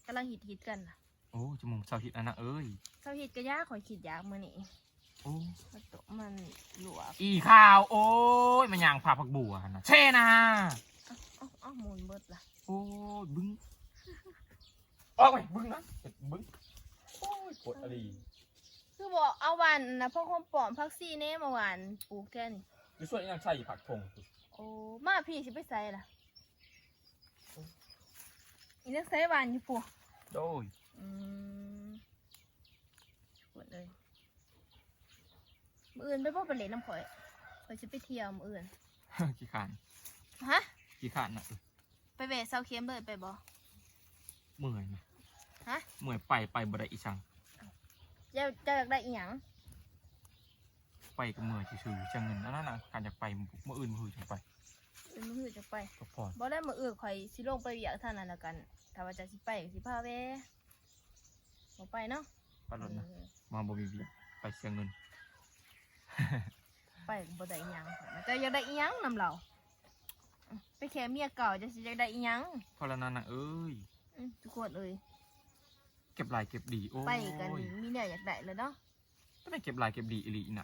กำลังฮิตกันโอ้จมูกเสาหิดอันนะเอ้ยเสาฮิตก็ยากข่อยคิดยากมื้อนี้โอ้มันหลวกอีข้าวโอ้ยมันยางผ่าผักบัวนะเช่นะอ้าวหมุนเบิดล่ะโอ้ยบึ้งออกไปบึ้งนะบึ้งโอ้ยปวดอะไรคือบอกเอาวันนะพวกคนปลอมพักซี่เน่มาหวานปลูกแค่นี้ดูส่วนยังใช่ผักทงโอ้มาพี่สิไปใส่ล่ะอีนักใส่หวานอยู่ปุ๊โดยปวดเลยมื้ออื่นไปบ่ไปเล่นน้ำข่อยจะไปเที่ยวมื้ออื่นขี้ขานฮะขี้ขานนะไปแวะเซาเค็มเลยไปบ่เมื่อยนะฮะเมื่อยไปบ่ได้อีสังจะอยากได้อีหยังไปกับเมื่อยชื่อจังเงินนั่นน่ะการอยากไปเมื่ออื่นมือจะไปมือจะไปก็พอบ่ได้มื้ออื่นข่อยสิลงไปอยากท่านั้นแล้วกันถ้าว่าจะสิไปสิพาแวะบ่ไปเนาะไปรถนะมาบ่มีเบียไปเสียเงินไปบ่ได้อีหยังแต่อยากได้อีหยังนำเราไปแค่เมียเก่าจะสิอยากได้อีหยังพอแล้วนั่นน่ะเอ้ยทุกคนเอ้ยเก็บลายเก็บดีโอ้ไปกันมีเนี่ยอยากได้เลยเนาะก็ได้เก็บลายเก็บดีอีหลีไหน